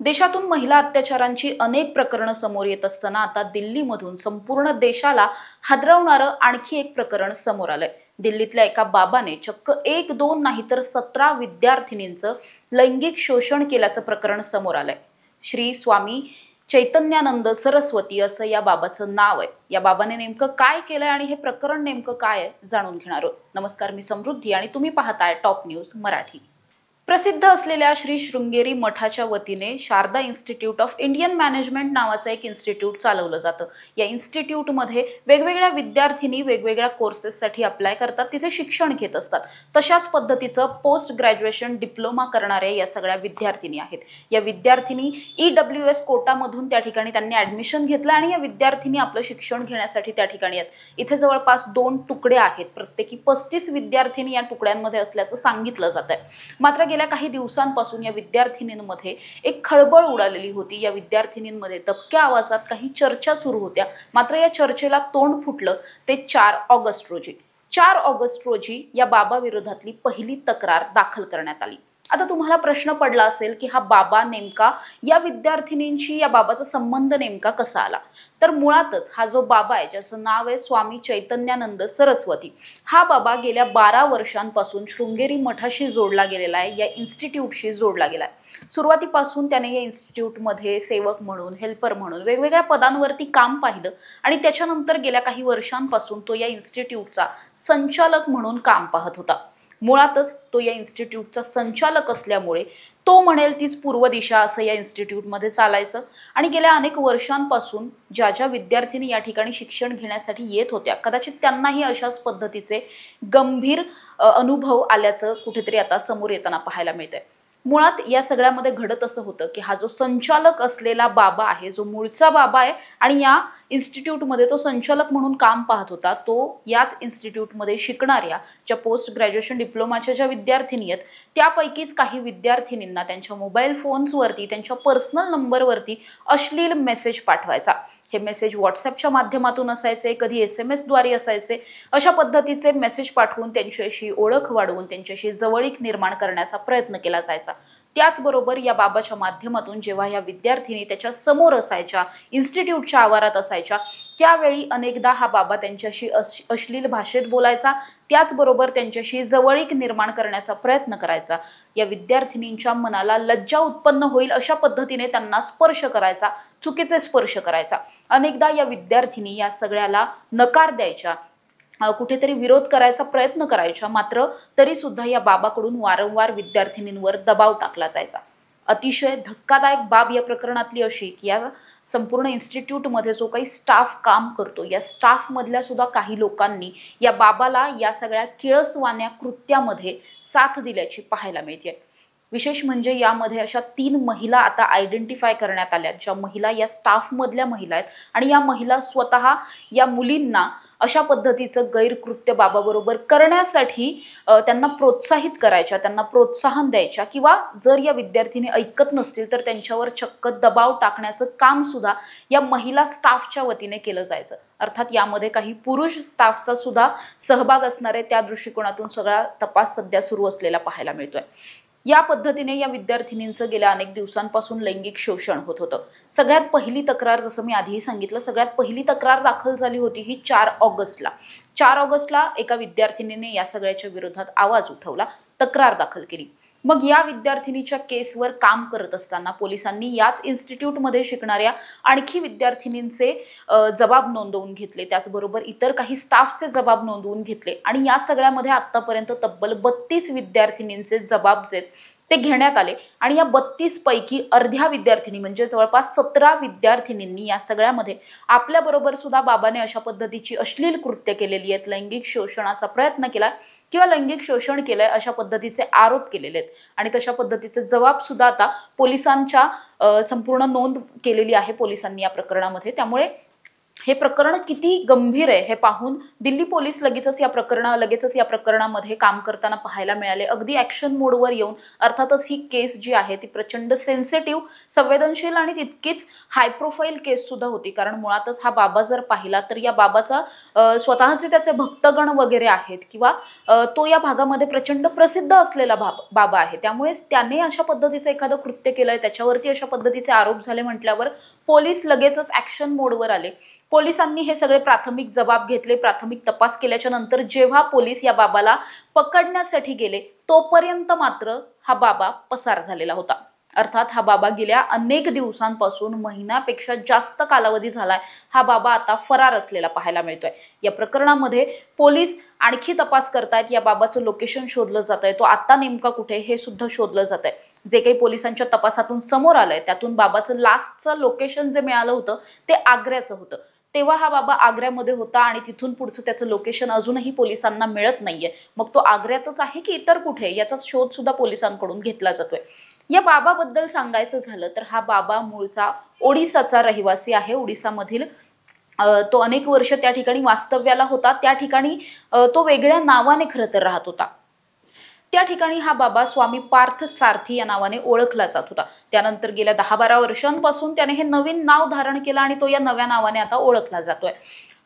देशातून महिला अत्याचारांची अनेक प्रकरणं समोर येत असताना आता दिल्लीमधून संपूर्ण देशाला हादरवणारं आणखी एक प्रकरण समोर आलंय। दिल्लीतल्या एका बाबाने चक्क 1-2 नाही तर 17 विद्यार्थिनींचं लैंगिक शोषण केल्याचं प्रकरण समोर आलंय। श्री स्वामी चैतन्यानंद सरस्वती असं या बाबाचं नाव आहे। या बाबाने नेमकं काय केलंय आणि हे प्रकरण नेमकं काय आहे जाणून घेणार आहोत। नमस्कार, मी समृद्धी आणि तुम्ही पाहताय टॉप न्यूज मराठी। प्रसिद्ध असलेल्या श्री शृंगेरी मठाच्या वतीने Sharada institute of Indian management नावाचं एक इन्स्टिट्यूट चालवलं जातं। या इन्स्टिट्यूटमध्ये वेगवेगळ्या विद्यार्थिनी वेगवेगळ्या कोर्सेससाठी अप्लाय करतात, तिथे शिक्षण घेत असतात। तशाच पद्धतीचं पोस्ट ग्रॅज्युएशन डिप्लोमा करणारे या सगळ्या विद्यार्थिनी आहेत। या विद्यार्थिनी EWS कोटामधून त्या ठिकाणी त्यांनी ॲडमिशन घेतलं आणि या विद्यार्थिनी आपलं शिक्षण घेण्यासाठी त्या ठिकाणी आहेत। इथे जवळपास 2 तुकडे आहेत, प्रत्येकी 35 विद्यार्थिनी या तुकड्यांमध्ये असल्याचं सांगितलं जातंय। मात्र गेल्या काही दिवसांपासून या विद्यार्थिनींमध्ये एक खळबळ उडालेली होती। या विद्यार्थिनींमध्ये दबक्या आवाजात काही चर्चा सुरू होत्या, मात्र या चर्चेला तोंड फुटलं ते 4 ऑगस्ट रोजी। 4 ऑगस्ट रोजी या बाबा विरोधातली पहिली तक्रार दाखल करण्यात आली। आता तुम्हाला प्रश्न पडला असेल की हा बाबा नेमका या विद्यार्थिनींशी या बाबाचा संबंध नेमका कसा आला। तर मुळातच हा जो बाबा आहे, ज्याचं नाव आहे स्वामी चैतन्यानंद सरस्वती, हा बाबा गेल्या 12 वर्षांपासून शृंगेरी मठाशी जोडला गेलेला आहे, या इन्स्टिट्यूटशी जोडला गेला आहे। सुरुवातीपासून त्याने या इन्स्टिट्यूटमध्ये सेवक म्हणून, हेल्पर म्हणून वेगवेगळ्या पदांवरती काम पाहिलं आणि त्याच्यानंतर गेल्या काही वर्षांपासून तो या इन्स्टिट्यूटचा संचालक म्हणून काम पाहत होता। मुळातच तो या इन्स्टिट्यूटचा संचालक असल्यामुळे तो म्हणेल तीच पूर्व दिशा असं या इन्स्टिट्यूटमध्ये चालायचं आणि गेल्या अनेक वर्षांपासून ज्या विद्यार्थिनी या ठिकाणी शिक्षण घेण्यासाठी येत होत्या, कदाचित त्यांनाही अशाच पद्धतीचे गंभीर अनुभव आल्याचं कुठेतरी आता समोर येताना पाहायला मिळतंय। मुळात या सगळ्यामध्ये घडत असं होतं की हा जो संचालक असलेला बाबा आहे, जो मूळचा बाबा आहे आणि या इन्स्टिट्यूटमध्ये तो संचालक म्हणून काम पाहत होता, तो याच इन्स्टिट्यूटमध्ये शिकणाऱ्या ज्या पोस्ट ग्रॅज्युएशन डिप्लोमाच्या ज्या विद्यार्थिनी आहेत त्यापैकीच काही विद्यार्थिनींना त्यांच्या मोबाईल फोन्सवरती, त्यांच्या पर्सनल नंबरवरती अश्लील मेसेज पाठवायचा। हे मेसेज व्हॉट्सॲपच्या माध्यमातून असायचे, कधी SMS द्वारे असायचे। अशा पद्धतीचे मेसेज पाठवून त्यांच्याशी ओळख वाढवून त्यांच्याशी जवळीक निर्माण करण्याचा प्रयत्न केला जायचा। त्याचबरोबर या बाबाच्या माध्यमातून जेव्हा या विद्यार्थिनी त्याच्या समोर असायच्या, इन्स्टिट्यूटच्या आवारात असायच्या, त्यावेळी अनेकदा हा बाबा त्यांच्याशी अश्लील भाषेत बोलायचा, त्याचबरोबर त्यांच्याशी जवळीक निर्माण करण्याचा प्रयत्न करायचा। या विद्यार्थिनींच्या मनाला लज्जा उत्पन्न होईल अशा पद्धतीने त्यांना स्पर्श करायचा, चुकीचे स्पर्श करायचा। अनेकदा या विद्यार्थिनी या सगळ्याला नकार द्यायच्या, कुठेतरी विरोध करायचा प्रयत्न करायच्या, मात्र तरी सुद्धा या बाबाकडून वारंवार विद्यार्थिनींवर दबाव टाकला जायचा। अतिशय धक्कादायक बाब या प्रकरणातली अशी की या संपूर्ण इन्स्टिट्यूटमध्ये जो काही स्टाफ काम करतो, या स्टाफमधल्या सुद्धा काही लोकांनी या बाबाला या सगळ्या किळसवाण्या कृत्यामध्ये साथ दिल्याची पाहायला मिळते। विशेष म्हणजे यामध्ये अशा 3 महिला आता आयडेंटिफाय करण्यात आल्या, ज्या महिला या स्टाफमधल्या महिला आहेत आणि या महिला स्वतः या मुलींना अशा पद्धतीचं गैरकृत्य बाबाबरोबर करण्यासाठी त्यांना प्रोत्साहित करायच्या, त्यांना प्रोत्साहन द्यायच्या किंवा जर या विद्यार्थिनी ऐकत नसतील तर त्यांच्यावर चक्क दबाव टाकण्याचं काम सुद्धा या महिला स्टाफच्या वतीने केलं जायचं। अर्थात यामध्ये काही पुरुष स्टाफचा सुद्धा सहभाग असणार आहे, त्या दृष्टिकोनातून सगळा तपास सध्या सुरू असलेला पाहायला मिळतोय। या पद्धतीने या विद्यार्थिनींचं गेल्या अनेक दिवसांपासून लैंगिक शोषण होत होतं। सगळ्यात पहिली तक्रार, जसं मी आधीही सांगितलं, सगळ्यात पहिली तक्रार दाखल झाली होती ही 4 ऑगस्टला। 4 ऑगस्टला एका विद्यार्थिनीने या सगळ्याच्या विरोधात आवाज उठवला, तक्रार दाखल केली। मग या विद्यार्थिनीच्या केसवर काम करत असताना पोलिसांनी याच इन्स्टिट्यूटमध्ये शिकणाऱ्या आणखी विद्यार्थिनींचे जबाब नोंदवून घेतले, त्याचबरोबर इतर काही स्टाफचे जबाब नोंदवून घेतले आणि या सगळ्यामध्ये आत्तापर्यंत तब्बल 32 विद्यार्थिनींचे जबाब जे ते घेण्यात आले आणि या 32 पैकी अर्ध्या विद्यार्थिनी म्हणजे जवळपास 17 विद्यार्थिनींनी या सगळ्यामध्ये आपल्याबरोबर सुद्धा बाबाने अशा पद्धतीची अश्लील कृत्य केलेली आहेत, लैंगिक शोषणाचा प्रयत्न केला किंवा लैंगिक शोषण केलंय अशा पद्धतीचे आरोप केलेले आहेत आणि तशा पद्धतीचे जबाब सुद्धा आता पोलिसांच्या संपूर्ण नोंद केलेली आहे पोलिसांनी या प्रकरणामध्ये। त्यामुळे हे प्रकरण किती गंभीर आहे हे पाहून दिल्ली पोलीस लगेचच या प्रकरणामध्ये काम करताना पाहायला मिळाले। अगदी ॲक्शन मोडवर येऊन, अर्थातच ही केस जी आहे ती प्रचंड सेन्सिटिव्ह, संवेदनशील आणि तितकीच हाय प्रोफाईल केस सुद्धा होती। कारण मुळातच हा बाबा जर पाहिला तर या बाबाचा स्वतःचे त्याचे भक्तगण वगैरे आहेत किंवा तो या भागामध्ये प्रचंड प्रसिद्ध असलेला बाबा आहे। त्यामुळे त्याने अशा पद्धतीचं एखादं कृत्य केलंय, त्याच्यावरती अशा पद्धतीचे आरोप झाले म्हटल्यावर पोलीस लगेचच ॲक्शन मोडवर आले। पोलिसांनी हे सगळे प्राथमिक जबाब घेतले। प्राथमिक तपास केल्याच्या नंतर जेव्हा पोलीस या बाबाला पकडण्यासाठी गेले तोपर्यंत मात्र हा बाबा पसार झालेला होता। अर्थात हा बाबा गेल्या अनेक दिवसांपासून, महिन्यापेक्षा जास्त कालावधी झालाय हा बाबा आता फरार असलेला पाहायला मिळतोय। या प्रकरणामध्ये पोलीस आणखी तपास करतायत। या बाबाचं लोकेशन शोधलं जातंय, तो आता नेमका कुठे हे सुद्धा शोधलं जातंय। जे काही पोलिसांच्या तपासातून समोर आलंय त्यातून बाबाचं लास्टचं लोकेशन जे मिळालं होतं ते आग्र्याचं होतं। तेव्हा हा बाबा आग्र्यामध्ये होता आणि तिथून पुढचं त्याचं लोकेशन अजूनही पोलिसांना मिळत नाहीये। मग तो आग्र्यातच आहे की इतर कुठे, याचा शोध सुद्धा पोलिसांकडून घेतला जातोय। या बाबाबद्दल सांगायचं झालं तर हा बाबा मूळचा ओडिसाचा रहिवासी आहे। ओडिसामधील तो अनेक वर्ष त्या ठिकाणी वास्तव्याला होता। त्या ठिकाणी तो वेगळ्या नावाने खरं तर राहत होता। त्या ठिकाणी हा बाबा स्वामी पार्थ सारथी या नावाने ओळखला जात होता। त्यानंतर गेल्या 10-12 वर्षांपासून त्याने हे नवीन नाव धारण केलं आणि तो या नव्या नावाने आता ओळखला जातोय।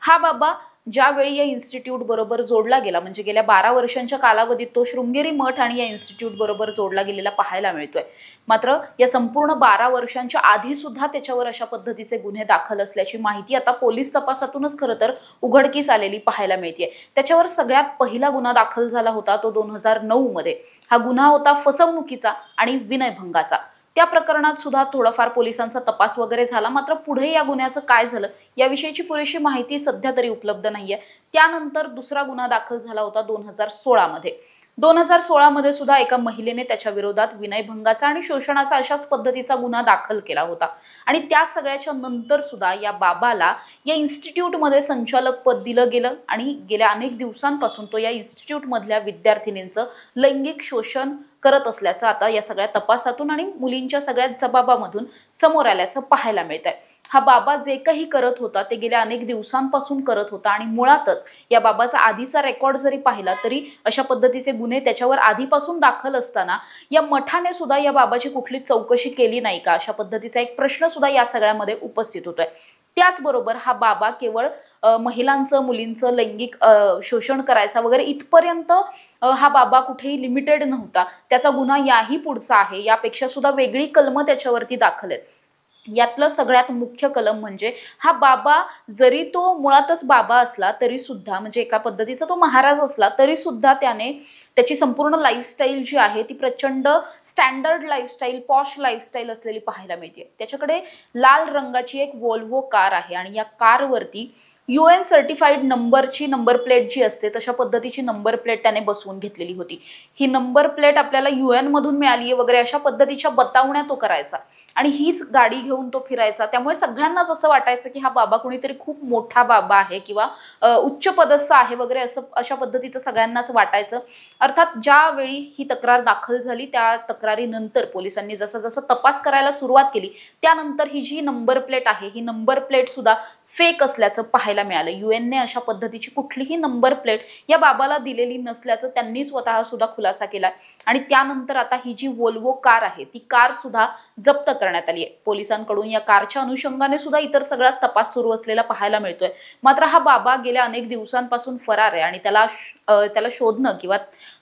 हा बाबा ज्यावेळी या इन्स्टिट्यूट बरोबर जोडला गेला, म्हणजे गेल्या 12 वर्षांच्या कालावधीत तो शृंगेरी मठ आणि या इन्स्टिट्यूट बरोबर जोडला गेलेला पाहायला मिळतोय। मात्र या संपूर्ण 12 वर्षांच्या आधी सुद्धा त्याच्यावर अशा पद्धतीचे गुन्हे दाखल असल्याची माहिती आता पोलीस तपासातूनच खरं तर उघडकीस आलेली पाहायला मिळते। त्याच्यावर सगळ्यात पहिला गुन्हा दाखल झाला होता तो 2009 मध्ये। हा गुन्हा होता फसवणुकीचा आणि विनयभंगाचा। त्या प्रकरणात सुद्धा थोडाफार पोलिसांचा तपास वगैरे झाला, मात्र पुढे या गुन्ह्याचं काय झालं याविषयीची पुरेशी माहिती सध्या तरी उपलब्ध नाहीये। त्यानंतर दुसरा गुन्हा दाखल झाला होता 2016 मध्ये। 2016 मध्ये सुद्धा एका महिलेने त्याच्या विरोधात विनयभंगाचा आणि शोषणाचा अशाच पद्धतीचा गुन्हा दाखल केला होता। आणि त्या सगळ्याच्या नंतर सुद्धा या बाबाला या इन्स्टिट्यूटमध्ये संचालक पद दिलं गेलं आणि गेल्या अनेक दिवसांपासून तो या इन्स्टिट्यूट मधल्या विद्यार्थिनींचं लैंगिक शोषण करत असल्याचं आता या सगळ्या तपासातून आणि मुलींच्या सगळ्या जबाबामधून समोर आल्याचं पाहायला मिळतंय। हा बाबा जे काही करत होता ते गेल्या अनेक दिवसांपासून करत होता आणि मुळातच या बाबाचा आधीचा रेकॉर्ड जरी पाहिला तरी अशा पद्धतीचे गुन्हे त्याच्यावर आधीपासून दाखल असताना या मठाने सुद्धा या बाबाची कुठली चौकशी केली नाही का, अशा पद्धतीचा एक प्रश्न सुद्धा या सगळ्यामध्ये उपस्थित होतोय। त्याचबरोबर हा बाबा केवळ महिलांचं, मुलींचं लैंगिक शोषण करायचा वगैरे इथपर्यंत हा बाबा कुठेही लिमिटेड नव्हता। त्याचा गुन्हा याही पुढचा आहे, यापेक्षा सुद्धा वेगळी कलमं त्याच्यावरती दाखल आहेत। यातलं सगळ्यात मुख्य कलम म्हणजे हा बाबा जरी तो मुळातच बाबा असला तरी सुद्धा, म्हणजे एका पद्धतीचा तो महाराज असला तरी सुद्धा त्याने त्याची संपूर्ण लाईफस्टाईल जी आहे ती प्रचंड स्टँडर्ड लाईफस्टाईल, पॉश लाईफस्टाईल असलेली पाहायला मिळते। त्याच्याकडे लाल रंगाची एक वोल्वो कार आहे आणि या कारवरती UN सर्टिफाईड नंबरची नंबर प्लेट जी असते तशा पद्धतीची नंबर प्लेट त्याने बसवून घेतलेली होती। ही नंबर प्लेट आपल्याला UN मधून मिळाली आहे वगैरे अशा पद्धतीच्या बतावण्या तो करायचा आणि हीच गाडी घेऊन तो फिरायचा। त्यामुळे सगळ्यांनाच असं वाटायचं की हा बाबा कोणीतरी खूप मोठा बाबा आहे किंवा उच्च पदस्थ आहे वगैरे, असं अशा पद्धतीचं सगळ्यांनाच वाटायचं। अर्थात ज्यावेळी ही तक्रार दाखल झाली त्या तक्रारीनंतर पोलिसांनी जसं जसं तपास करायला सुरुवात केली त्यानंतर ही जी नंबर प्लेट आहे ही नंबर प्लेट सुद्धा फेक असल्याचं पाहायला मिळालं। UNने अशा पद्धतीची कुठलीही नंबर प्लेट या बाबाला दिलेली नसल्याचं त्यांनी स्वतः सुद्धा खुलासा केला आणि त्यानंतर आता ही जी वोल्वो कार आहे ती कार सुद्धा जप्त करण्यात आली आहे। पोलिसांकडून या कारच्या अनुषंगाने सुद्धा इतर सगळाच तपास सुरू असलेला पाहायला मिळतोय। मात्र हा बाबा गेल्या अनेक दिवसांपासून फरार आहे आणि त्याला शोधणं किंवा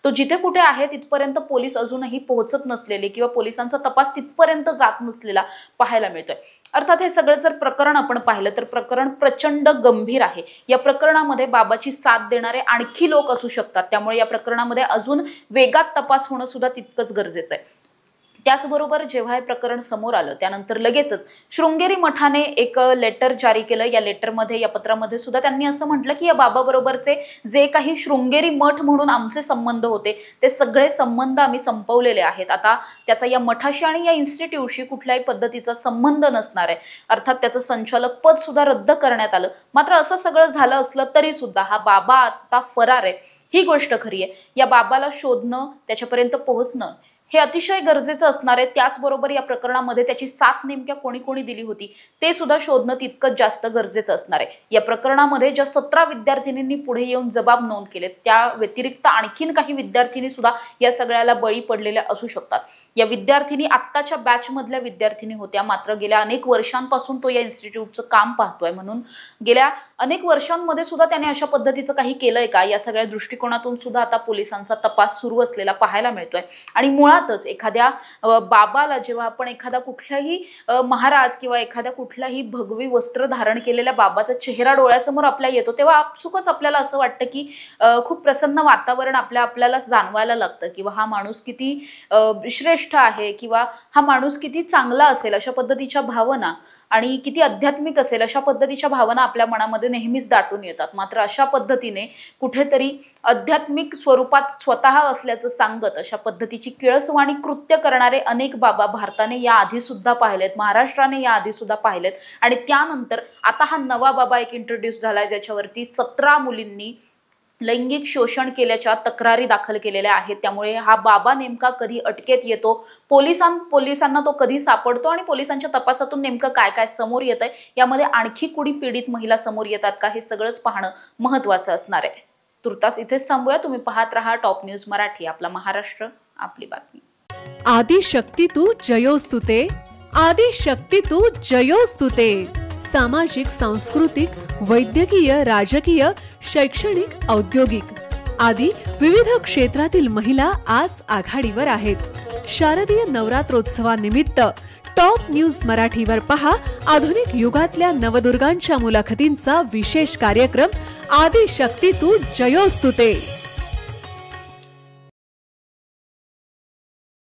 तो जिथे कुठे आहे तिथपर्यंत पोलीस अजूनही पोहोचत नसलेले किंवा पोलिसांचा तपास तिथपर्यंत जात नसलेला पाहायला मिळतोय। अर्थात हे सगळं जर प्रकरण आपण पाहिलं तर प्रकरण प्रचंड गंभीर आहे। या प्रकरणामध्ये बाबाची साथ देणारे आणखी लोक असू शकतात, त्यामुळे या प्रकरणामध्ये अजून वेगात तपास होणं सुद्धा तितकंच गरजेचं आहे। त्याचबरोबर जेव्हा हे प्रकरण समोर आलं त्यानंतर लगेचच शृंगेरी मठाने एक लेटर जारी केलं। या लेटरमध्ये, या पत्रामध्ये सुद्धा त्यांनी असं म्हटलं की या बाबाबरोबरचे जे काही शृंगेरी मठ म्हणून आमचे संबंध होते ते सगळे संबंध आम्ही संपवलेले आहेत। आता त्याचा या मठाशी आणि या इन्स्टिट्यूटशी कुठल्याही पद्धतीचा संबंध नसणार आहे। अर्थात त्याचं संचालक पद सुद्धा रद्द करण्यात आलं। मात्र असं सगळं झालं असलं तरी सुद्धा हा बाबा आता फरार आहे ही गोष्ट खरी आहे। या बाबाला शोधणं, त्याच्यापर्यंत पोहोचणं हे अतिशय गरजेचं असणार आहे। त्याचबरोबर या प्रकरणामध्ये त्याची साथ नेमक्या कोणी कोणी दिली होती ते सुद्धा शोधणं तितकंच जास्त गरजेचं असणार आहे। या प्रकरणामध्ये ज्या 17 विद्यार्थिनींनी पुढे येऊन जबाब नोंद केले त्या व्यतिरिक्त आणखीन काही विद्यार्थिनी सुद्धा या सगळ्याला बळी पडलेल्या असू शकतात। या विद्यार्थिनी आत्ताच्या बॅच मधल्या विद्यार्थिनी होत्या, मात्र गेल्या अनेक वर्षांपासून तो या इन्स्टिट्यूटचं काम पाहतोय, म्हणून गेल्या अनेक वर्षांमध्ये सुद्धा त्याने अशा पद्धतीचं काही केलंय का या सगळ्या दृष्टिकोनातून सुद्धा आता पोलिसांचा तपास सुरू असलेला पाहायला मिळतोय। आणि मुळातच एखाद्या बाबाला जेव्हा आपण एखादा कुठलाही महाराज किंवा एखाद्या कुठलाही भगवी वस्त्र धारण केलेल्या बाबाचा चेहरा डोळ्यासमोर आपल्या येतो तेव्हा आपसुकच आपल्याला असं वाटतं की खूप प्रसन्न वातावरण आपल्याला जाणवायला लागतं किंवा हा माणूस किती श्रेष्ठ आहे किंवा हा माणूस किती चांगला असेल अशा पद्धतीच्या भावना आणि किती आध्यात्मिक असेल अशा पद्धतीच्या भावना आपल्या मनामध्ये नेहमीच दाटून येतात। मात्र अशा पद्धतीने कुठेतरी आध्यात्मिक स्वरूपात स्वतः असल्याचं सांगत अशा पद्धतीची किळसवाणी कृत्य करणारे अनेक बाबा भारताने याआधी सुद्धा पाहिलेत, महाराष्ट्राने याआधी सुद्धा पाहिलेत आणि त्यानंतर आता हा नवा बाबा एक इंट्रोड्यूस झालाय ज्याच्यावरती 17 मुलींनी लैंगिक शोषण केल्याच्या तक्रारी दाखल केलेल्या आहेत। त्यामुळे हा बाबा नेमका कधी अटकेत येतो, पोलिसांना तो कधी सापडतो आणि पोलिसांच्या तपासातून नेमकं काय काय समोर येतंय, यामध्ये आणखी कुणी पीडित महिला समोर येतात का हे सगळंच पाहणं महत्त्वाचं असणार आहे। तुर्तास इथेच थांबूया। तुम्ही पाहत रहा टॉप न्यूज मराठी, आपला महाराष्ट्र आपली बातमी। आदि शक्ती तू जयोस्तुते, आदि शक्ती तू जयोस्तुते। सामाजिक, सांस्कृतिक, वैद्यकीय, राजकीय, शैक्षणिक, औद्योगिक आदी विविध क्षेत्रातील महिला आज आघाडीवर आहेत। शारदीय नवरात्रोत्सवानिमित्त टॉप न्यूज मराठीवर पहा आधुनिक युगातल्या नवदुर्गांच्या मुलाखतींचा विशेष कार्यक्रम आदि शक्ती तू जयोस्तुते।